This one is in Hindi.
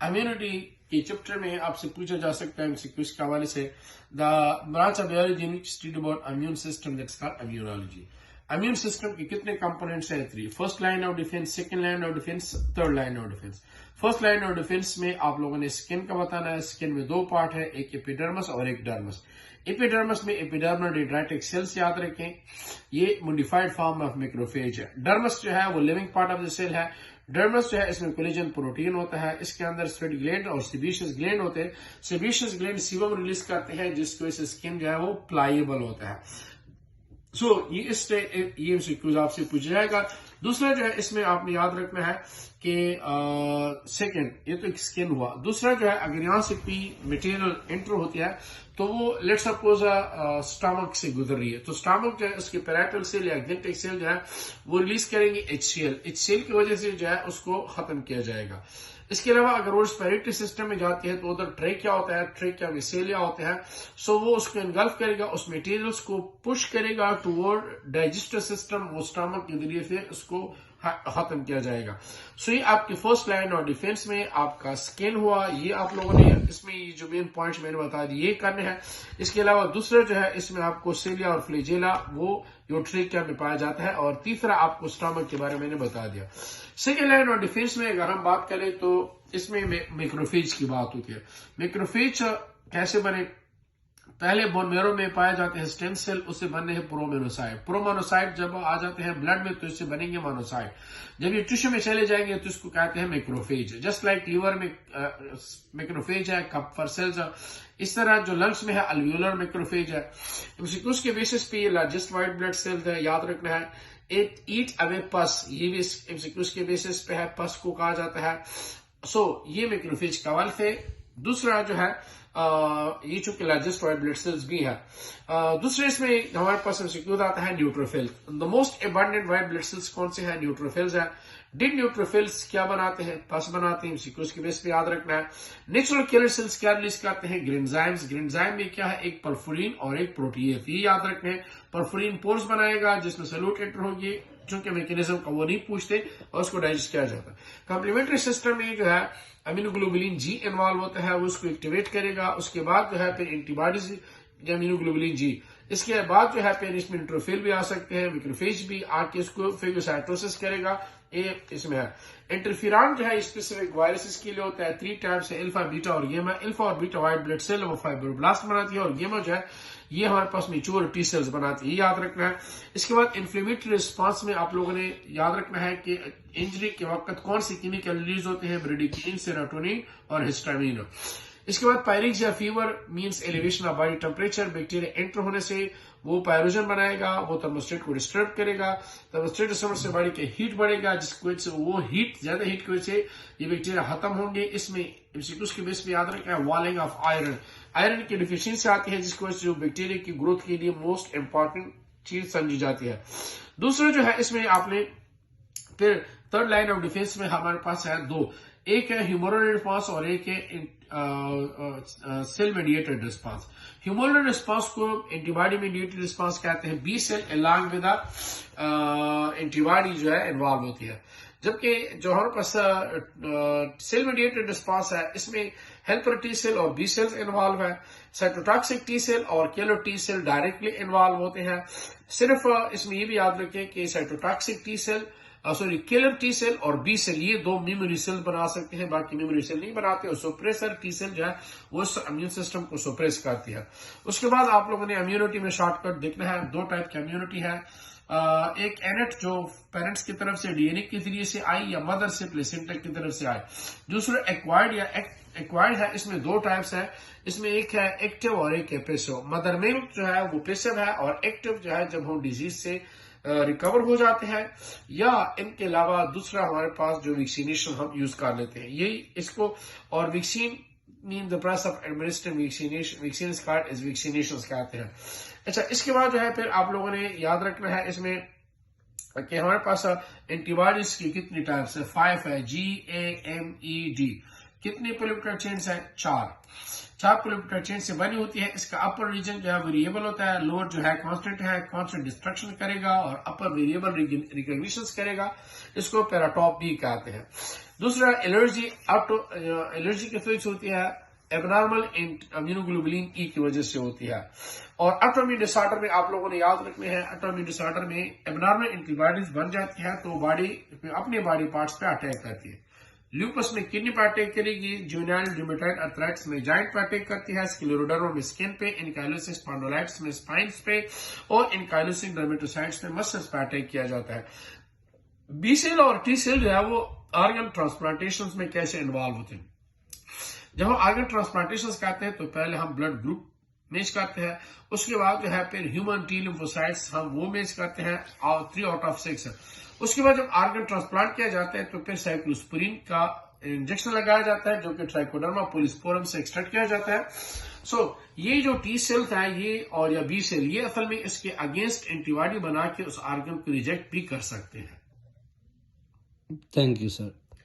इम्यूनिटी के चैप्टर में आपसे पूछा जा सकता है एमसीक्यूज के हवाले से the branch of biology in which study about immune system that's called immunology. Immune system के कितने कंपोनेंट्स हैं? 3। First line of defence, second line of defence, third line of defence. First line of defence में आप लोगों ने स्किन का बताना है। स्किन में दो पार्ट है, एक एपिडर्मस और एक डर्मस। एपिडर्मस में एपिडर्मल डेंड्राइटिक सेल्स याद रखें, ये मॉडिफाइड फॉर्म ऑफ मैक्रोफेज है। डर्मस जो है वो living part of the cell है। डर्मस जो है इसमें कोलेजन प्रोटीन होता है। इसके अंदर स्वेट ग्लैंड और सेबेशियस ग्लैंड होते हैं। सेबेशियस ग्लैंड सीबम रिलीज करते हैं जिसकी वजह से स्किन जो है वो प्लाइएबल होता है। ये एमसीक्यूज आपसे पूछा जाएगा। दूसरा जो है इसमें आपने याद रखना है कि सेकंड, ये तो एक स्किन हुआ। दूसरा जो है अगर यहां से कोई मटेरियल एंटर होती है तो वो लेट सपोज स्टमक से गुजर रही है, तो स्टमक जो है उसके पैराइटल सेल या ग्लैंडिक सेल जो है वो रिलीज करेंगे HCl। HCl की वजह से जो है उसको खत्म किया जाएगा। इसके अलावा अगर वो रेस्पिरेटरी सिस्टम में जाती है तो उधर ट्रेकिया होता है, ट्रेकिया में सेलिया होते हैं। सो वो उसको इनगल्फ करेगा, उस मटेरियल्स को पुश करेगा टुवर्ड डाइजेस्टिव सिस्टम, वो स्टमक के जरिए से उसको खत्म किया जाएगा। ये आपकी फर्स्ट लाइन और डिफेंस में आपका स्किन हुआ। ये आप लोगों ने इसमें ये जो मेन पॉइंट्स मैंने बता दिए ये करने हैं। इसके अलावा दूसरा जो है इसमें आपको सेलिया और फ्लैजेला वो ट्रेकिया में पाया जाता है। और तीसरा आपको स्टमक के बारे में मैंने बता दिया। सेकेंड लाइन और डिफेंस में अगर हम बात करें तो इसमें मैक्रोफेज की बात होती है। मैक्रोफेज कैसे बने? पहले बोन मेरो में पाए जाते हैं स्टेम सेल, उससे बनने हैं प्रोमोनोसाइट। प्रोमोनोसाइट जब आ जाते हैं ब्लड में तो इससे बनेंगे मोनोसाइट। जब ये टिश्यू में चले जाएंगे तो इसको कहते हैं मैक्रोफेज। जस्ट लाइक लिवर में मैक्रोफेज है, कप्फर सेल्स है, इस तरह जो लंग्स में है अल्वियोलर मैक्रोफेज है। उसके बेसिस पे ये लार्जेस्ट व्हाइट ब्लड सेल्स है, याद रखना है। ईट अवे पस, ये भी एमसीक्यूज के बेसिस पे है, पस को कहा जाता है। ये मैक्रोफेज का वाल्व है। दूसरा जो है ये चूंकि लार्जेस्ट व्हाइट ब्लड सेल्स भी है। दूसरे इसमें हमारे पास एमसीक्यूज आता है neutrophil. The most abundant white blood cells कौन से हैं? न्यूट्रोफिल्स है। डिड न्यूट्रोफिल्स क्या बनाते हैं? पस बनाते हैं। एमसीक्यूज के बेस पे याद रखना है। नेचुरल किलर सेल्स क्या रिलीज करते हैं? ग्रेन्जाइम्स। ग्रेन्जाइम में क्या है? एक परफोरिन और एक प्रोटीन। ये याद रखना है। परफोरिन पोर्स बनाएगा जिसमें सल्यूट एंटर होगी, चूंकि मैकेनिज्म का वो नहीं पूछते और उसको डाइजेस्ट किया जाता है। कॉम्प्लीमेंट्री सिस्टम में जो है अमीनोग्लोबुलिन जी इन्वॉल्व होता है, वो उसको एक्टिवेट करेगा। उसके बाद जो है फिर एंटीबॉडीज अमीनोग्लोबुलिन जी। इसके बाद जो है फिर इसमें न्यूट्रोफिल भी आ सकते हैं, मैक्रोफेज भी आके इसको फेगोसाइटोसिस करेगा। ये इसमें है। इंटरफेरॉन जो है स्पेसिफिक वायरसेस के लिए होता है। 3 टाइप्स है, अल्फा बीटा और गेमा। अल्फा और बीटा व्हाइट ब्लड सेल वो फाइब्रोब्लास्ट बनाती है और गेमा जो है ये हमारे पास मैच्योर टी सेल्स बनाती है, ये याद रखना है। इसके बाद इन्फ्लेमेटरी रिस्पांस में आप लोगों ने याद रखना है कि इंजरी के वक्त कौन सी केमिकल रिलीज होते हैं? ब्रेडिकिन, सेरोटोनिन और हिस्टामिन। इसके बाद पायरिक्स या fever means elevation of body temperature. Bacteria enter होने से वो पायरोजन बनाएगा, वो थर्मोस्टेट को डिस्टर्ब करेगा। थर्मोस्टेट डिस्टर्ब से बॉडी की हीट बढ़ेगा, जिसकी वजह से वो हीट ज्यादा हीट की वजह से ये बैक्टीरिया खत्म होंगे। इसमें एमसीक्यूज के बेस पे याद रखना है वॉलिंग ऑफ आयरन। आयरन की डिफिशियंसी आती है जिसकी वजह से जो बैक्टीरिया की ग्रोथ के लिए मोस्ट इंपॉर्टेंट चीज समझी जाती है। दूसरा जो है इसमें आपने फिर थर्ड लाइन ऑफ डिफेंस में हमारे पास है दो, एक है ह्यूमरल रिस्पांस और एक है cell mediated response. Humoral response को एंटीबॉडी मेडिएटेड रिस्पांस कहते हैं। B cell along with antibody जो है इन्वॉल्व होती है। जबकि जो हमारे पास सेल मेडिएटेड रिस्पांस है इसमें हेल्पर टी सेल और बी सेल्स इन्वॉल्व है। साइटोटॉक्सिक टी सेल और killer T cell directly involve होते हैं। सिर्फ इसमें ये भी याद रखें कि cytotoxic T cell killer T cell और बी सेल ये दो मेमोरी सेल बना सकते हैं, बाकी मेमोरी सेल नहीं बनाते। और सुप्रेसर टी सेल जो है वो इम्यून सिस्टम को सुप्रेस करती है। उसके बाद आप लोगों ने इम्यूनिटी में शॉर्टकट देखना है। दो टाइप की इम्यूनिटी है, एक एनेट जो पेरेंट्स की तरफ से डीएनए के जरिए से आई या मदर से प्लेसेंटा की तरफ से आई। दूसरा एक्वायर्ड या एक्वायर्ड है। इसमें दो टाइप्स है। इसमें एक है एक्टिव और एक है पैसिव। मदर मिल्क जो है वो पैसिव है और एक्टिव जो है जब हम डिजीज से रिकवर हो जाते हैं, या इनके अलावा दूसरा हमारे पास जो वैक्सीनेशन हम यूज कर लेते हैं, यही इसको। और vaccine mean the process of administrating vaccine card is vaccination कहते हैं। अच्छा, इसके बाद जो है फिर आप लोगों ने याद रखना है इसमें कि हमारे पास एंटीबॉडीज की कितनी टाइप्स है? 5 है, GAMED। कितने पोलिपेप्टाइड चेन्स है? 4 पोलिपेप्टाइड चेन से बनी होती है। इसका अपर रीजन जो है वेरिएबल होता है, लोअर जो है कांस्टेंट डिस्ट्रक्शन करेगा और अपर वेरिएबल रिकॉग्निशन करेगा। इसको पैराटॉप भी कहते हैं। दूसरा एलर्जी की वजह से होती है, एबनॉर्मल इम्यूनोग्लोबुलिन ई की वजह से होती है। और ऑटोइम्यून डिसऑर्डर में आप लोगों ने याद रखने हैं, ऑटोइम्यून डिसऑर्डर में एबनॉर्मल एंटीबॉडीज बन जाती है तो बॉडी अपने बॉडी पार्ट्स पे अटैक करती है। ल्यूपस में किडनी पे अटैक करेगी, जुवेनाइल रूमेटॉइड अर्थराइटिस में जॉइंट पे अटैक करती है, स्क्लेरोडर्मा में स्किन पे, एनकाइलोसिस स्पॉन्डिलाइटिस में स्पाइन्स पे और एनकाइलोसिस डर्मेटोसाइट्स में मसल्स पे अटैक किया जाता है। बी सेल और टी सेल जो है वो ऑर्गन ट्रांसप्लांटेशन में कैसे इन्वॉल्व होते हैं? जब हम ऑर्गन ट्रांसप्लांटेशन करते हैं तो पहले हम ब्लड ग्रुप मैच करते हैं, उसके बाद जो है फिर ह्यूमन टी लिम्फोसाइट्स हम वो मैच करते हैं 3 आउट ऑफ 6। उसके बाद जब ऑर्गन ट्रांसप्लांट किया जाता है तो फिर साइक्लोस्पोरिन का इंजेक्शन लगाया जाता है जो कि ट्राइकोडर्मा पॉलिस्पोरम से एक्सट्रैक्ट किया जाता है। ये जो टी सेल्स है ये और या बी सेल ये असल में इसके अगेंस्ट एंटीबॉडी बना के उस ऑर्गन को रिजेक्ट भी कर सकते हैं। Thank you sir.